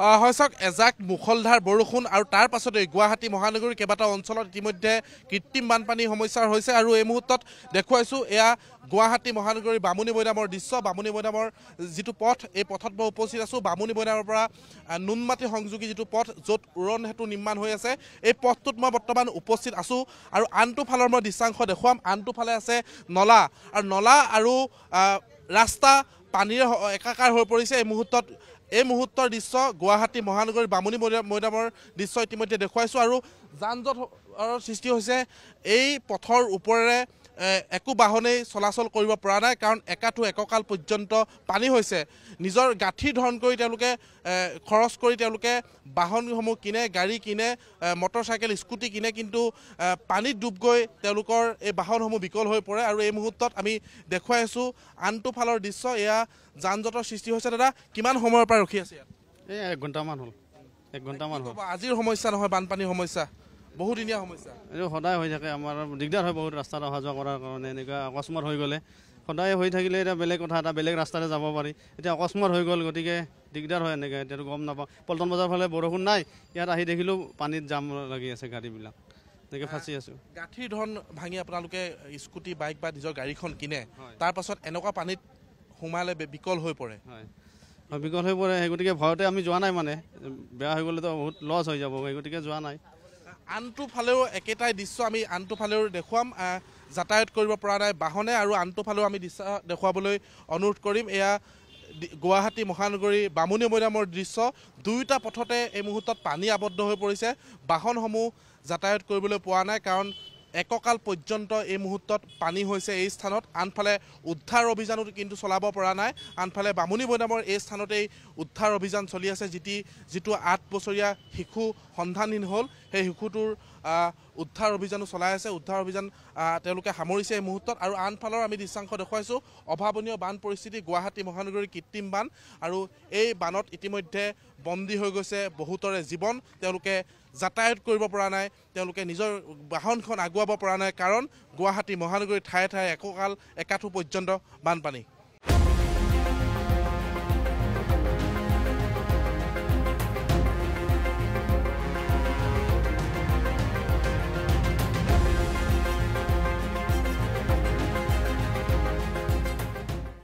হয় চাওক এজাক মুখলধাৰ বৰষুণ আৰু তাৰ পাছতে গুৱাহাটী মহানগৰীৰ কেইবাটাও অঞ্চলত ইতিমধ্যে কৃত্ৰিম বানপানীৰ সমস্যা হৈছে আৰু এই মুহূৰ্তত দেখুৱাইছোঁ এয়া গুৱাহাটী মহানগৰীৰ বামুণী মৈদামৰ দৃশ্য। বামুণী মৈদামৰ যিটো পথ এই পথত মই উপস্থিত আছোঁ। বামুণী মৈদামৰ পৰা নুনমাটি সংযোগী যিটো পথ য'ত উৰণ সেতু নিৰ্মাণ হৈ আছে এই পথটোত মই বৰ্তমান উপস্থিত আছোঁ আৰু আনটো ফালৰ মই দৃশ্যাংশ দেখুৱাম। আনটো ফালে আছে নলা আৰু ৰাস্তা পানীৰে একাকাৰ হৈ পৰিছে। এই মুহূৰ্তৰ দৃশ্য গুৱাহাটী মহানগৰীৰ বামুণী মৈদামৰ দৃশ্য ইতিমধ্যে দেখুৱাইছোঁ আৰু যান জঁটৰ সৃষ্টি হৈছে। এই পথৰ ওপৰেৰে একো বাহনেই চলাচল কৰিব পৰা নাই কাৰণ এককাল পৰ্যন্ত পানী হৈছে। নিজৰ গাঁঠি ধৰণ কৰি তেওঁলোকে খৰচ কৰি তেওঁলোকে বাহনসমূহ কিনে, গাড়ী কিনে, মটৰচাইকেল স্কুটি কিনে, কিন্তু পানীত ডুব গৈ তেওঁলোকৰ এই বাহনসমূহ বিকল হৈ পৰে আৰু এই মুহূৰ্তত আমি দেখুৱাই আছোঁ আনটো ফালৰ দৃশ্য। এয়া যান জঁটৰ সৃষ্টি হৈছে। দাদা কিমান সময়ৰ পৰা ৰখি আছে ইয়াত? এই 1 ঘণ্টামান হ'ল। 1 ঘণ্টামান হ'ল। আজিৰ সমস্যা নহয়, বানপানীৰ সমস্যা বহুদিনীয়া সমস্যা। এইটো সদায় হৈ থাকে। আমাৰ দিগদাৰ হয় বহুত ৰাস্তাত অহা যোৱা কৰাৰ কাৰণে। এনেকুৱা অকস্মাত হৈ গ'লে সদায় হৈ থাকিলে এতিয়া বেলেগ কথা, এটা বেলেগ ৰাস্তাৰে যাব পাৰি। এতিয়া অকস্মাত হৈ গ'ল গতিকে দিগদাৰ হয়। এনেকৈ এতিয়াতো গম নাপাওঁ। পল্টন বজাৰ ফালে বৰষুণ নাই, ইয়াত আহি দেখিলোঁ পানীত জাম লাগি আছে গাড়ীবিলাক, এনেকৈ ফাঁচি আছোঁ। গাঁঠিৰ ধৰণ ভাঙি আপোনালোকে স্কুটি বাইক বা নিজৰ গাড়ীখন কিনে, তাৰপাছত এনেকুৱা পানীত সোমালে বিকল হৈ পৰে। হয়, বিকল হৈ পৰে। সেই গতিকে ভয়তে আমি যোৱা নাই। মানে বেয়া হৈ গ'লেতো বহুত লছ হৈ যাব, সেই গতিকে যোৱা নাই। আনটো ফালেও একেটাই দৃশ্য আমি আনটো ফালেও দেখুৱাম। যাতায়াত কৰিব পৰা নাই বাহনে আৰু আনটো ফালেও আমি দৃশ্য দেখুৱাবলৈ অনুৰোধ কৰিম। এয়া গুৱাহাটী মহানগৰীৰ বামুণী মৈদামৰ দৃশ্য। দুয়োটা পথতে এই মুহূৰ্তত পানী আবদ্ধ হৈ পৰিছে। বাহনসমূহ যাতায়াত কৰিবলৈ পোৱা নাই কাৰণ এককাল পৰ্যন্ত এই মুহূৰ্তত পানী হৈছে এই স্থানত। আনফালে উদ্ধাৰ অভিযানো কিন্তু চলাব পৰা নাই। আনফালে বামুণী মৈদামৰ এই স্থানতেই উদ্ধাৰ অভিযান চলি আছে। যিটো 8 বছৰীয়া শিশু সন্ধানহীন হ'ল, সেই শিশুটোৰ উদ্ধাৰ অভিযানো চলাই আছে। উদ্ধাৰ অভিযান তেওঁলোকে সামৰিছে এই মুহূৰ্তত। আৰু আনফালৰ আমি দৃশ্যাংশ দেখুৱাইছোঁ অভাৱনীয় বান পৰিস্থিতি গুৱাহাটী মহানগৰীৰ কৃত্ৰিম বান আৰু এই বানত ইতিমধ্যে বন্দী হৈ গৈছে বহুতৰে জীৱন। তেওঁলোকে যাতায়াত কৰিব পৰা নাই, তেওঁলোকে নিজৰ বাহনখন আগুৱাব পৰা নাই কাৰণ গুৱাহাটী মহানগৰীৰ ঠায়ে ঠায়ে একাঠু পৰ্যন্ত বানপানী।